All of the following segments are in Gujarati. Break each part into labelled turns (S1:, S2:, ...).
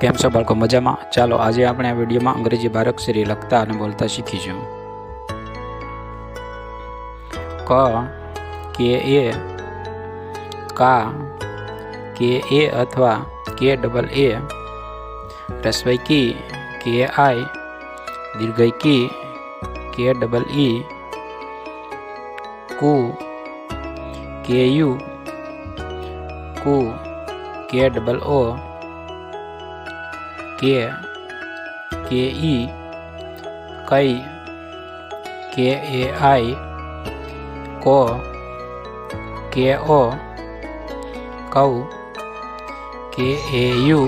S1: કેમ છો બાળકો? મજામાં? ચાલો આજે આપણે આ વિડીયોમાં અંગ્રેજી બારાક્ષરી લખતા અને બોલતા શીખીશું. ક કે એ, કા કે એ અથવા કે ડબલ એ, રસ્વઈ કી કે આઈ, દીર્ઘઈ કી કે ડબલ ઈ, કુ કે યુ, કુ કે ડબલ ઓ, કે ઈ, કઈ કે એ આઈ, કો કે ઓ, કૌ કે એ યુ,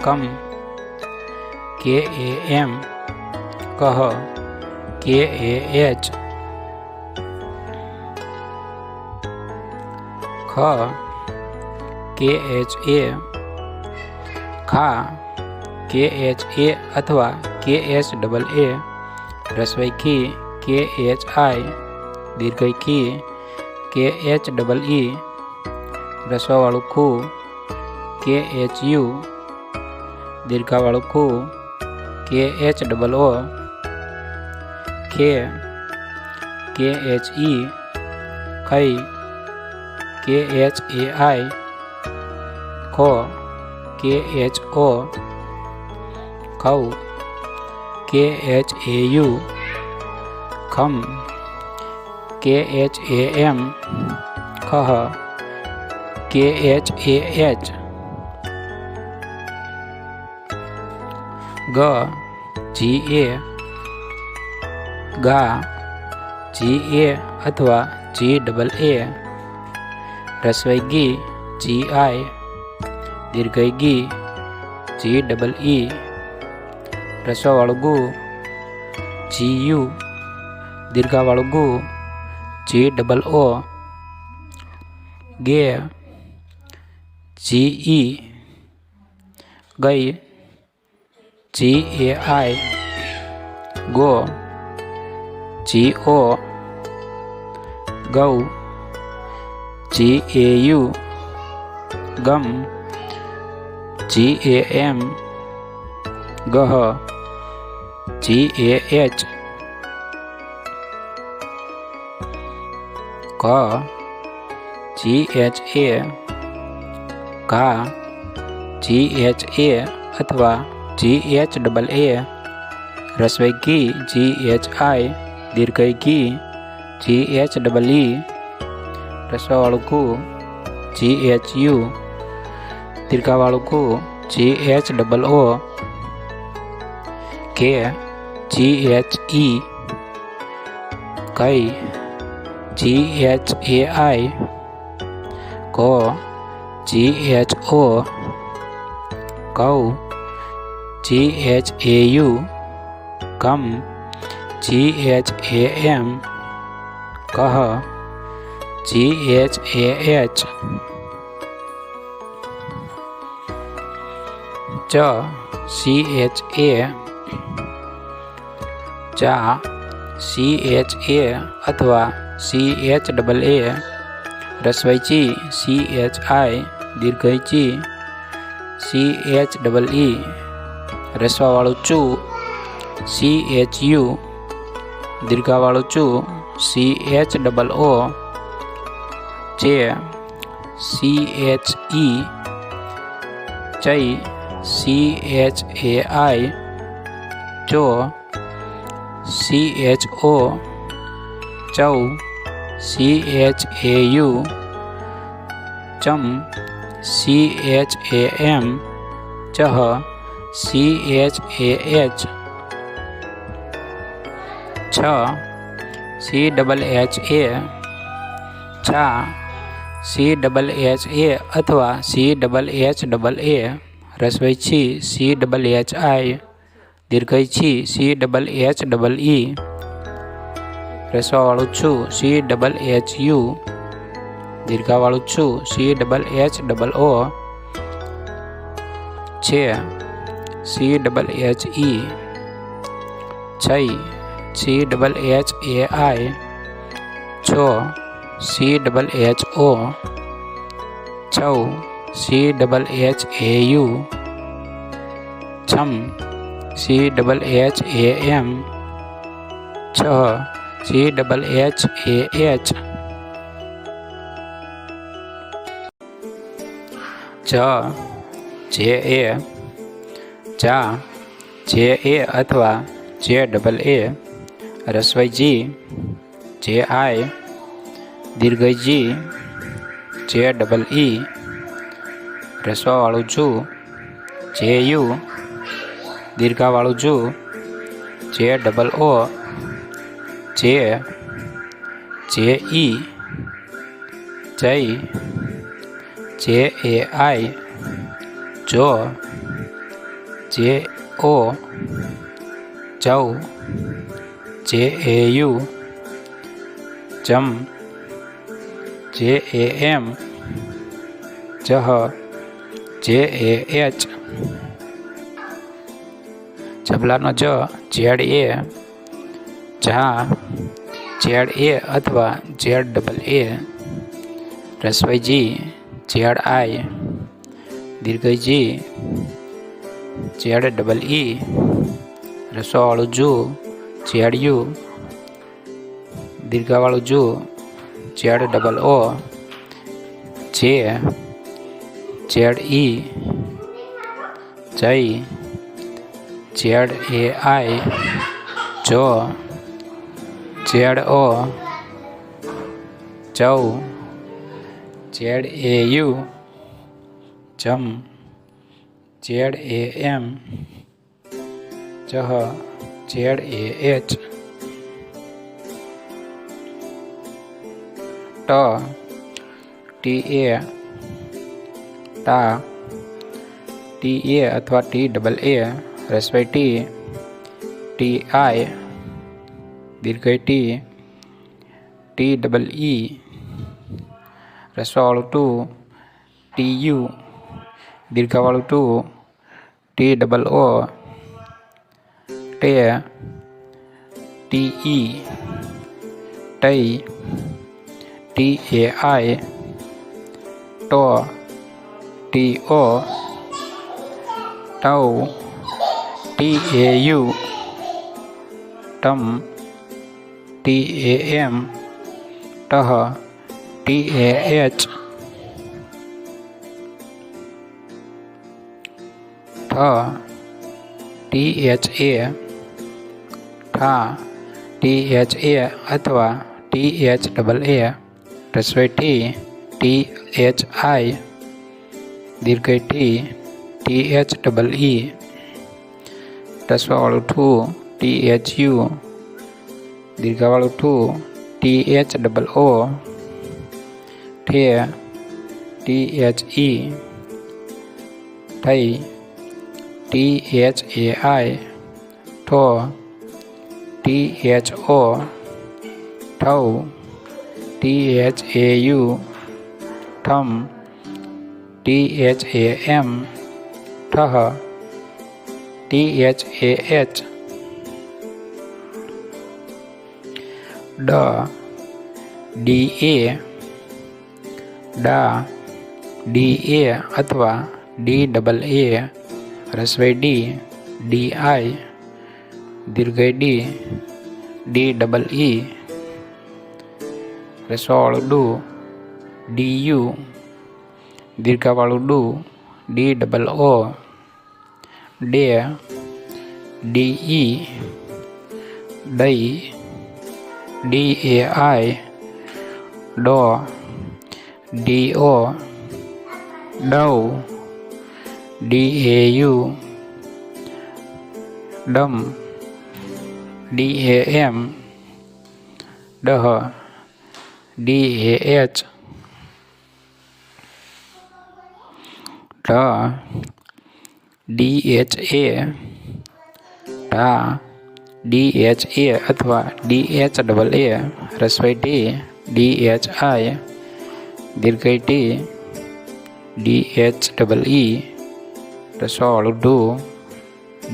S1: કમ કે એ એમ, કહ કે એ એચ, ખ કે એચ એ, ખા કે એચ એ અથવા કે એચ ડબલ એ, રસ્વઈ કી કે એચ આઈ, દીર્ઘઈ કી કે એચ ડબલ ઈ, રસ્વાવાળું ખુ કે એચ યુ, દીર્ઘાવાળું ખુ કે એચ ડબલ ઓ, કે એચ ઈ, ખઈ કે એચ એ આઈ, ખો કે એચ ઓ, ખઉ કે એચ એ યુ, ખમ કે એચ એ એમ, ખહ કે એચ એ એચ, ગ જી એ, ગા જી એ અથવા જી ડબલ એ, રસ્વઈ ગી જી આઈ, દીર્ઘઈ ગી જી ડબલ ઈ, રસ્વાવાળું ગુ જી યુ, દીર્ઘાવાળું ગુ જી ડબલ ઓ, ગે જી ઈ, ગઈ જી એ આઈ, ગો જી ઓ, ગૌ જી એ you, gum G A M, ગહ G A H, ક જી એચ એ, ઘા જી એચ એ અથવા જી એચ ડબલ એ, રસ્વઈ કી જી એચ આઈ, દીર્ઘઈ કી જી એચ ડબલ ઈ, રસ્વાવાળું કુ જી એચ યુ, દીર્ઘાવાળું કુ જી એચ ડબલ ઓ, કે જી એચ ઈ, કઈ જી એચ એ આઈ, કો જી એચ ઓ, કૌ જી એચ એ યુ, કમ જી એચ એ એમ, કહ જી એચ એ એચ, ચ સી એચ એ, ચા સી એચ એ અથવા સી એચ ડબલ એ, રસ્વઈ ચી સી એચ આઈ, દીર્ઘઈ ચી સી એચ ડબલ ઈ, રસ્વાવાળું ચુ સી એચ યુ, દીર્ઘાવાળું ચુ સી એચ ડબલ ઓ, ચે સી એચ ઈ, ચઈ સી એચ એ આઈ, ચો સી એચ ઓ, ચૌ સી એચ એ યુ, ચમ સી એચ એ એમ, ચહ સી એચ એ એચ, છ સી ડબલ એચ એ, છા સી ડબલ એચ એ અથવા C double H double A, રસ્વઈ છી સી ડબલ એચ આઈ, દીર્ઘઈ છી C double H double E, રસ્વાવાળું છું સી ડબલ એચ યુ, દીર્ઘાવાળું છું C double H double O, છે સી ડબલ એચ ઈ, છઈ C double H A I, છો સી ડબલ એચ ઓ, છઉ C double H A U, છમ, CHHAM, છ, CHHAH, JA, જા, JA અથવા JAA, રસવાઈ જી, JI, દીર્ઘઈ જી, JEE, રસવાવાળું જુ, JU, દીર્ઘાવાળું જુ, JOO, JE, જય, JAI, જો, JO, જવ, JAU, જમ, JAM, જહ, JAH, જબલાનો જ, ZA, જા, ZA અથવા ZAA, રસવાઈ જી, ZI, દીર્ઘઈ જી, ZEE, રસવાવાળું જુ, ZU, દીર્ઘાવાળું જુ, ZOO, J, ZE, જય, ZAI, જો, ZO, જવ, ZAU, જમ, ZAM, જહ, ZAH, TA, ટા, TA અથવા TAA, રસવાઈ ટી, TI, દીર્ઘઈ ટી, TEE, રસવાવાળું ટુ, TU, દીર્ઘાવાળું ટુ, TOO, ટે, TE, ટઈ, TAI, ટો, TO, ટવ, TAU, ટમ, TAM, ટહ, TAH, ઠ, THA, ઠા, THA અથવા THAA, રસવાઈ ટી, THI, દીર્ઘઈ ટી, THEE, રસવાવાળું ઠું, THU, દીર્ઘાવાળું ઠું, THOO, ઠે, THE, ઠઈ, THAI, ઠો, THO, ઠૌ, THAU, ઠમ, THAM, ઠહ, THAH, DA, ડા, DA અથવા DAA, રસવાઈ ડી, DI, દીર્ઘઈ ડી, DEE, રસવાવાળું ડુ, DU, દીર્ઘાવાળું ડુ, DOO, ડે, DE, ડઈ, DAI, ડો, DO, ડવ, DAU, ડમ, DAM, ડહ, DAH, ઢ, DHA, ઢા, DHA અથવા DHAA, રસવાઈ ટી, DHI, દીર્ઘઈ ટી, DHEE, રસવાવાળું ઢુ,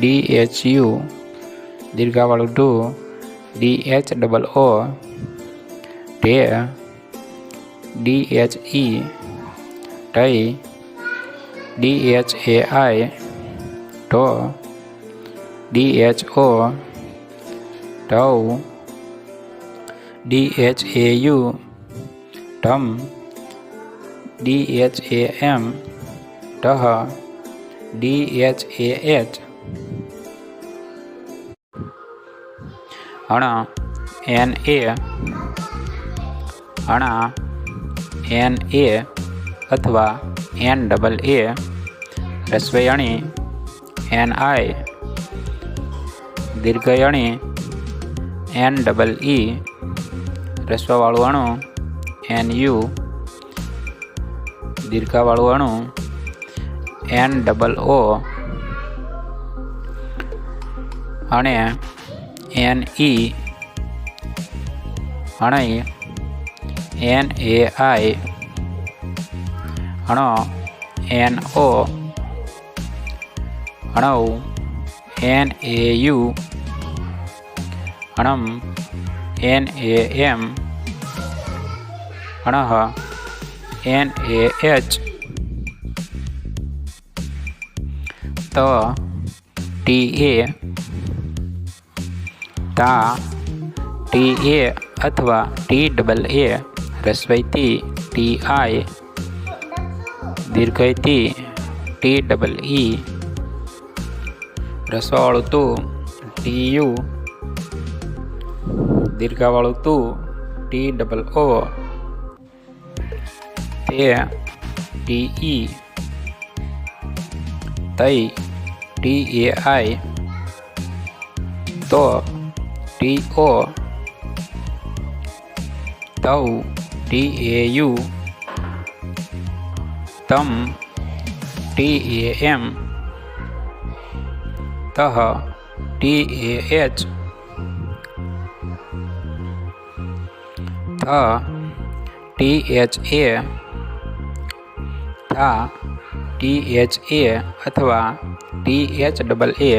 S1: DHU, દીર્ઘાવાળું ઢુ, DHOO, ઢે, DHE, ઢઈ, DHAI, ઢો, DHO ઢવ DHAU ઢમ DHAM ઢહ DHAH અણ NA અથવા NAA રસ્વઈ અણી NI દીર્ઘઈ અણી NEE રસ્વવાળું અણુ NU દીર્ઘાવાળું અણુ NOO અને NE અણઈ NAI અણો NO અણવ NAU અણમ NAM અણહ NAH ત TA તા TA અથવા TAA રસ્વઈથી TI દીર્ઘઈથી TEE રસવાળું તું TU દીર્ઘાવાળું તું TOO તે TE તઈ TAI તો TO તૌ TAU તમ TAM તહ TAH થ THA થા THA અથવા THAA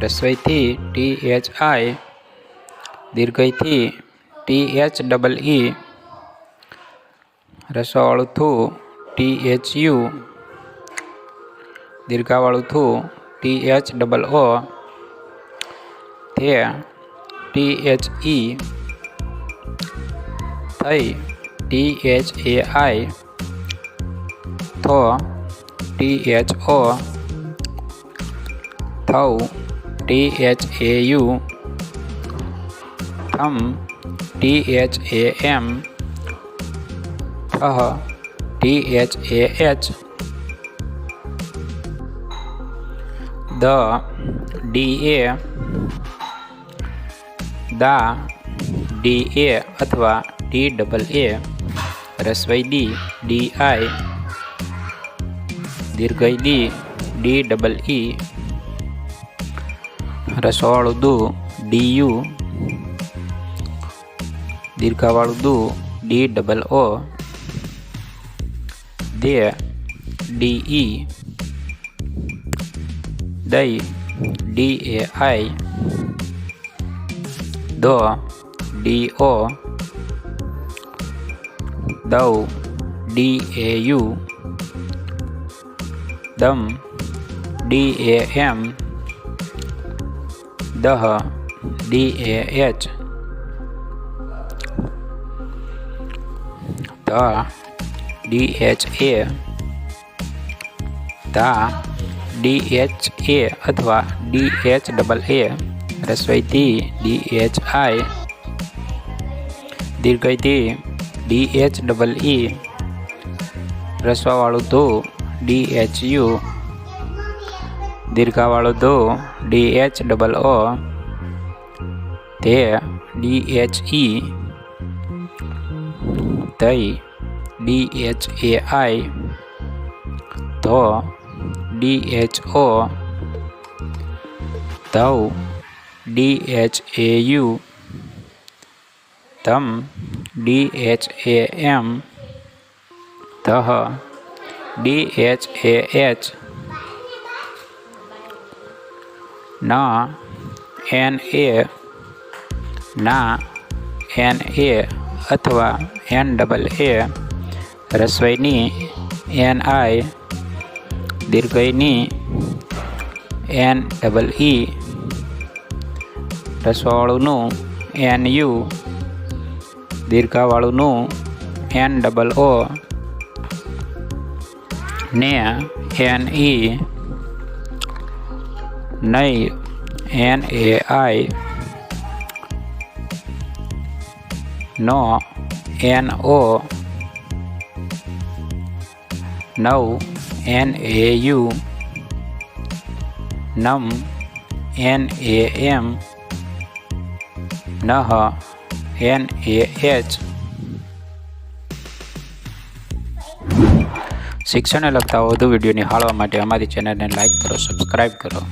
S1: રસ્વઈથી THI દીર્ઘઈથી THEE રસવાળું થું THU દીર્ઘાવાળું થું THOO તે THE થઈ THAI થો THO થૌ THAU થમ THAM થહ THAH દ DA દા DA અથવા TAA રસ્વઈ DI દીર્ઘઈ DEE રસવાળું DU દીર્ઘાવાળું DOO દે DE દઈ DAI દો DO દૌ DAU દમ DAM દહ DAH તા DHA તા DHA અથવા DHAA રસ્વઈથી DHI દીર્ઘઈથી DHEE રસ્વાવાળું તો DHU દીર્ઘાવાળું તો DHOO તે DHE તઈ DHAI તો DHO તૌ DHAU તમ DHAM તહ DHAH ના NA ના NA અથવા NAA રસ્વઈની NI દીર્ઘઈની NEE રસવાવાળુંનું NU, દીર્ઘાવાળુંનું NOO, ને NE, નહીં NAI, નો NO, નવ NAU, નમ NAM, નહ NAH. શિક્ષણને લગતા વધુ વિડીયો નિહાળવા માટે અમારી ચેનલને લાઈક કરો, સબસ્ક્રાઈબ કરો.